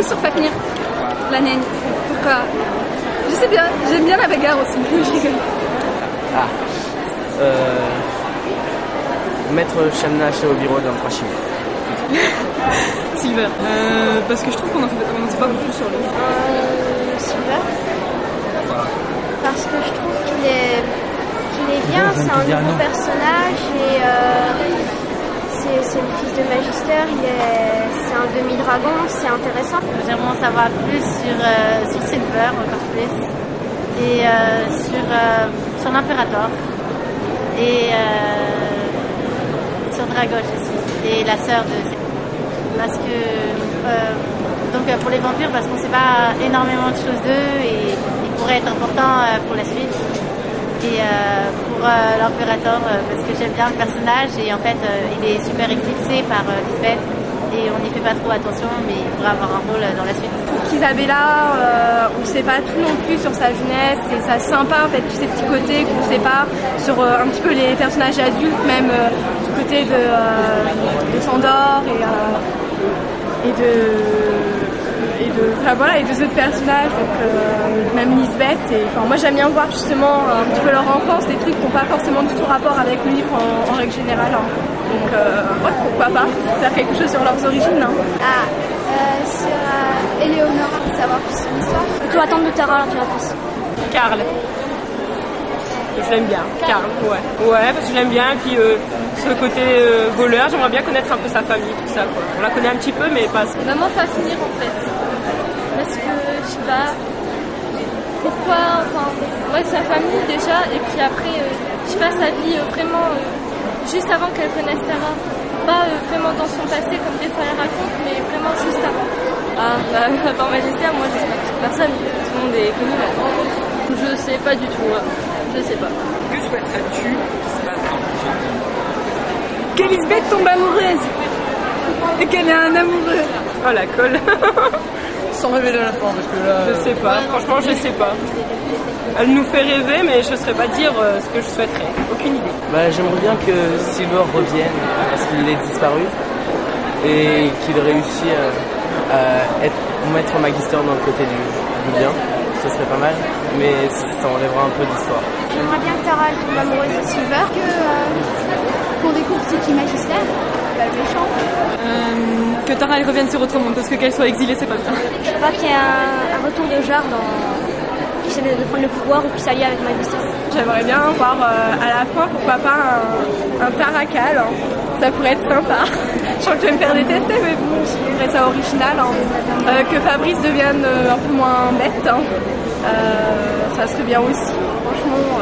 plus sur Fafnir, la naine. Pourquoi? Je sais bien, j'aime bien la bagarre aussi. Je rigole. Ah. Maître Shamna chez Obiro dans le Franchim. Silver. Parce que je trouve qu'on en sait pas beaucoup sur lui. Silver. Parce que je trouve qu'il est bien, c'est un nouveau personnage et c'est le fils de Magister, c'est un demi-dragon, c'est intéressant. J'aimerais en savoir plus sur Silver, encore plus, et sur l'Impérator, et sur Dragoche aussi, et la sœur de Silver. Parce que, donc pour les vampires, parce qu'on ne sait pas énormément de choses d'eux, et il pourrait être important pour la suite. Et pour l'Impérator, parce que j'aime bien le personnage et en fait il est super éclipsé par Lisbeth et on n'y fait pas trop attention, mais il pourrait avoir un rôle dans la suite. Isabella, on ne sait pas tout non plus sur sa jeunesse, et ça sympa en fait tous ces petits côtés qu'on ne sait pas sur un petit peu les personnages adultes, même du côté de Sandor et de autres personnages, donc même Lisbeth. Et enfin, moi j'aime bien voir justement un petit peu leur enfance, des trucs qui n'ont pas forcément du tout rapport avec le livre en règle générale. Hein. Donc ouais, pourquoi pas faire quelque chose sur leurs origines. Hein. Sur Eleonora, savoir plus son histoire. Plutôt attendre de Tara, tu penses. Karl. Je l'aime bien. Karl, ouais. Ouais, parce que je l'aime bien. Et puis ce côté voleur, j'aimerais bien connaître un peu sa famille, tout ça, quoi. On la connaît un petit peu, mais pas. Maman Fafnir en fait. Parce que je sais pas pourquoi, enfin, ouais, sa famille déjà, et puis après, je sais pas, sa vie vraiment juste avant qu'elle connaisse Tara. Pas vraiment dans son passé comme des fois elle raconte, mais vraiment juste avant. Ah, bah, avant Magister, moi je sais pas, personne, tout le monde est connu là. Je sais pas du tout, je sais pas. Que souhaiterais-tu qui se passe dans le Qu'Elisabeth tombe amoureuse et qu'elle ait un amoureux. Oh la colle. Sans révéler la fin, parce que là... Je sais pas, franchement je sais pas. Elle nous fait rêver, mais je ne saurais pas dire ce que je souhaiterais. Aucune idée. Bah, j'aimerais bien que Silver revienne, parce qu'il est disparu, et qu'il réussisse à mettre Magister dans le côté du bien. Ce serait pas mal, mais ça enlèvera un peu d'histoire. J'aimerais bien que Tara tombe amoureuse de Silver, qu'on découvre c'est qui Magister, pas le méchant. Que Tara elle revienne sur Autremont, parce que qu'elle soit exilée, c'est pas le temps. Je crois qu'il y a un retour de Jar qui essaie de prendre le pouvoir ou qui s'allie avec Magister. J'aimerais bien voir à la fin, pourquoi pas, un Taracal. Hein. Ça pourrait être sympa. Je sens que je vais me faire détester, mais bon, je trouverais ça original. Hein. Que Fabrice devienne un peu moins bête. Hein. Ça serait bien aussi. Franchement,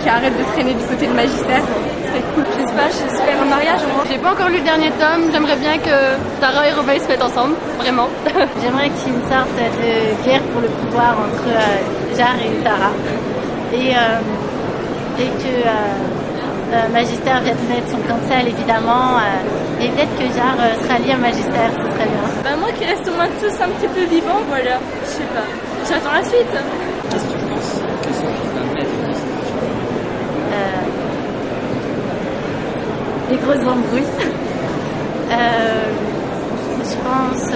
qui arrête de traîner du côté de Magister. C'est cool. Je sais pas, j'espère un mariage au moins. J'ai pas encore lu le dernier tome, j'aimerais bien que Tara et Robin se mettent ensemble, vraiment. J'aimerais qu'il y ait une sorte de guerre pour le pouvoir entre Jar et Tara. Et que Magister vienne mettre son cancel évidemment. Et peut-être que Jar sera lié à Magister, ce serait bien. Bah moi qui reste au moins tous un petit peu vivant, voilà. Je sais pas. J'attends la suite. Qu'est-ce que tu penses que Sophie va mettre Des grosses embrouilles. Je pense...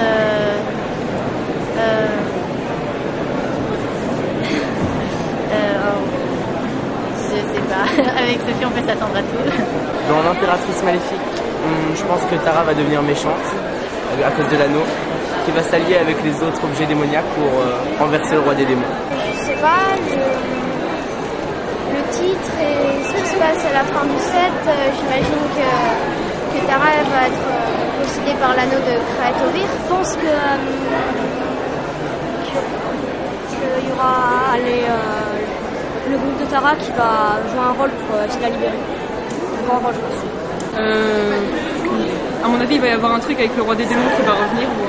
je sais pas. Avec Sophie, on peut s'attendre à tout. Dans l'Impératrice Maléfique, je pense que Tara va devenir méchante, à cause de l'anneau, qui va s'allier avec les autres objets démoniaques pour renverser le roi des démons. Je sais pas, le titre et ce qui se passe à la fin du set, j'imagine que Tara elle va être possédée par l'anneau de Kraetovir. Je pense qu'il y aura le groupe de Tara qui va jouer un rôle pour essayer de la libérer. Un grand rôle, je pense. À mon avis, il va y avoir un truc avec le roi des démons qui va revenir ou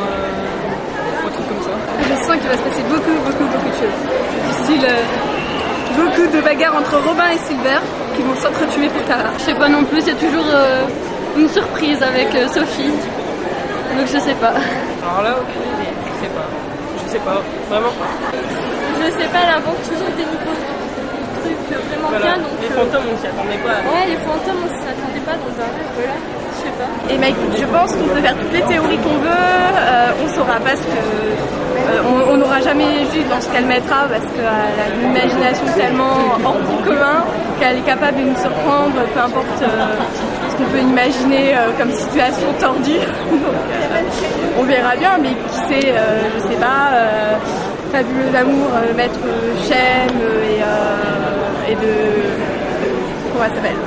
un truc comme ça. Je sens qu'il va se passer beaucoup de choses. Du style beaucoup de bagarres entre Robin et Silver qui vont s'entretuer pour Tara. Je sais pas non plus, il y a toujours une surprise avec Sophie, donc je sais pas. Alors là, aucune idée, je sais pas, vraiment pas. Je sais pas, elle invente toujours des nouveaux trucs vraiment Voilà. bien. Donc, les fantômes, on s'y attendait pas. Ouais, les fantômes, on s'y attendait pas, donc voilà. Je Je sais pas. Et mec, je pense qu'on peut faire toutes les théories qu'on veut, on saura pas ce que... on n'aura jamais vu dans ce qu'elle mettra parce qu'elle a une imagination tellement hors du commun qu'elle est capable de nous surprendre, peu importe ce qu'on peut imaginer comme situation tordue. Donc, on verra bien, mais qui sait, je sais pas, Fabuleux d'amour, Maître Chêne et de... Comment elle s'appelle?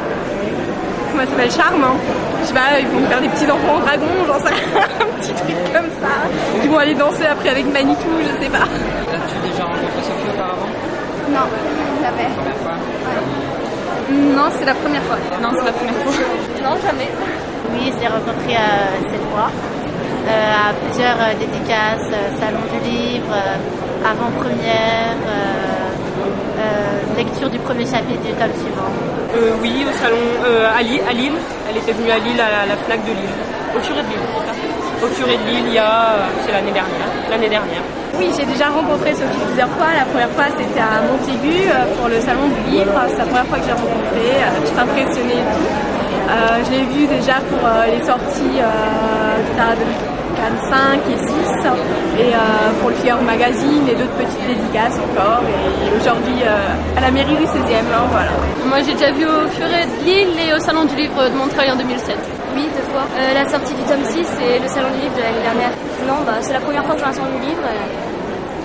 Comment elle s'appelle? Charme, hein. Je sais pas, ils vont faire des petits enfants dragons, j'en sais rien, un petit truc comme ça. Ils vont aller danser après avec Manitou, je sais pas. As-tu déjà rencontré Sophie auparavant? Non, jamais. Première fois? Non, c'est la première fois. Non, c'est la première fois. Non, jamais. Oui, je l'ai rencontrée cette fois, à plusieurs dédicaces, salon du livre, avant-première, lecture du premier chapitre du tome suivant. Oui, au salon à Lille. Elle était venue à Lille, à la FNAC de Lille. Au Furet de Lille. Au Furet de Lille, c'est l'année dernière. Oui, j'ai déjà rencontré Sophie plusieurs fois. La première fois, c'était à Montaigu pour le salon du livre. C'est la première fois que j'ai rencontré. Je suis impressionnée et tout. Je l'ai vue déjà pour les sorties de Cannes 5 et 6 et pour le Figaro Magazine et d'autres petites dédicaces encore. Et aujourd'hui, à la mairie du 16e, hein, voilà. Moi, j'ai déjà vu au Furet de Lille et au Salon du Livre de Montreuil en 2007. Oui, 2 fois. La sortie du tome 6 et le salon du livre de l'année dernière. Non, c'est la première fois que je vais à un salon du livre et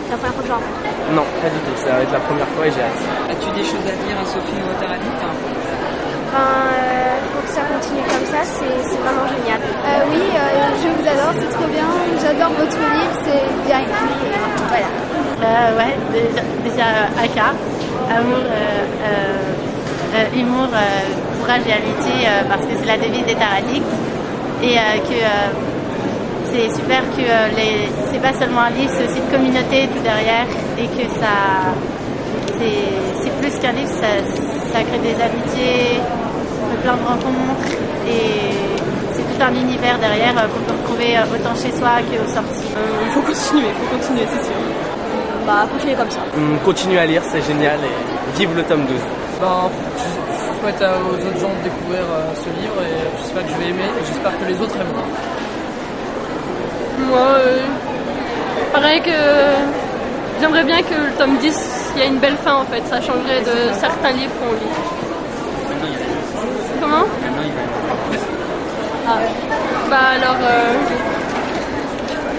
la première fois que je la rencontre. Non, pas du tout. Ça va être la première fois et j'ai hâte. As-tu des choses à dire à Sophie Waterali? Faut que ça continue comme ça, c'est vraiment génial. Oui, je vous adore, c'est trop bien. J'adore votre livre, c'est bien écrit. Voilà. Ouais, déjà Aka, amour, humour, courage et amitié, parce que c'est la devise des Taradictes. Et que c'est super que c'est pas seulement un livre, c'est aussi une communauté tout derrière. Et que ça, c'est plus qu'un livre, ça crée des amitiés, plein de rencontres. Et c'est tout un univers derrière qu'on peut retrouver autant chez soi qu'aux sorties. Il faut continuer, c'est sûr. Continuer comme ça. Continuer à lire, c'est génial et vive le tome 12. Je souhaite aux autres gens de découvrir ce livre et j'espère que je vais aimer et j'espère que les autres aimeront. Moi, pareil que j'aimerais bien que le tome 10, il y a une belle fin en fait, ça changerait de certains livres qu'on lit. Comment?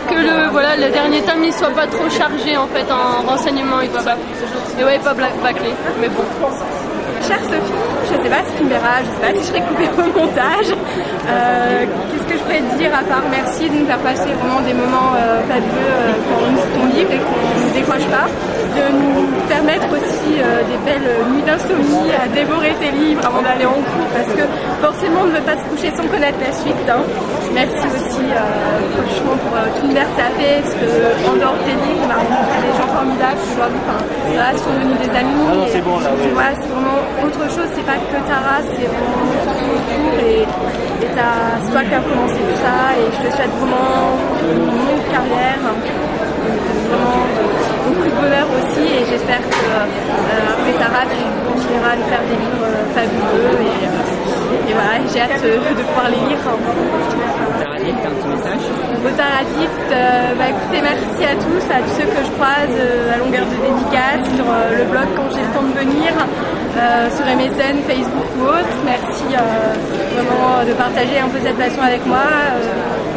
Que le dernier tome il soit pas trop chargé en fait en renseignements et tout ça. Et ouais, pas bâclé, mais bon. Chère Sophie, je sais pas si tu me verras, je sais pas si je serai coupée au montage. Qu'est-ce que je pourrais te dire à part merci de nous faire passer vraiment des moments fabuleux quand on lit ton livre et qu'on ne décroche pas, de nous permettre aussi des belles nuits d'insomnie à dévorer tes livres avant d'aller en cours parce que forcément on ne veut pas se coucher sans connaître la suite. Hein. Merci aussi franchement pour tout l'univers que tu as fait parce que en dehors de tes livres, on a rencontré des gens formidables aujourd'hui, là sont devenus des amis. C'est bon là, oui. Voilà, c'est vraiment autre chose, c'est pas que ta race, c'est vraiment tout autour et c'est toi qui as commencé tout ça et je te souhaite vraiment une longue carrière, vraiment beaucoup de bonheur aussi et j'espère que après Tara tu continueras à nous faire des livres fabuleux et voilà, j'ai hâte de pouvoir les lire. Taradicte, un petit message? Au Taradicte, écoutez, merci à tous ceux que je croise à longueur de dédicaces, sur le blog quand j'ai le temps de venir, sur MSN, Facebook ou autre. Merci vraiment de partager un peu cette passion avec moi,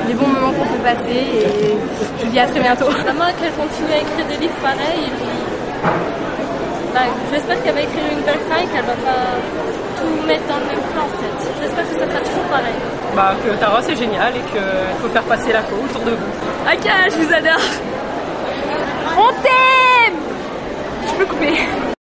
les bons moments qu'on peut passer et je vous dis à très bientôt. Vraiment qu'elle continue à écrire des livres pareils et puis j'espère qu'elle va écrire une belle fin et qu'elle va pas tout mettre dans le même plan en fait. J'espère que ça sera toujours pareil. Que Tara c'est génial et qu'il faut faire passer l'info autour de vous. Aka, je vous adore. On t'aime. Je peux couper.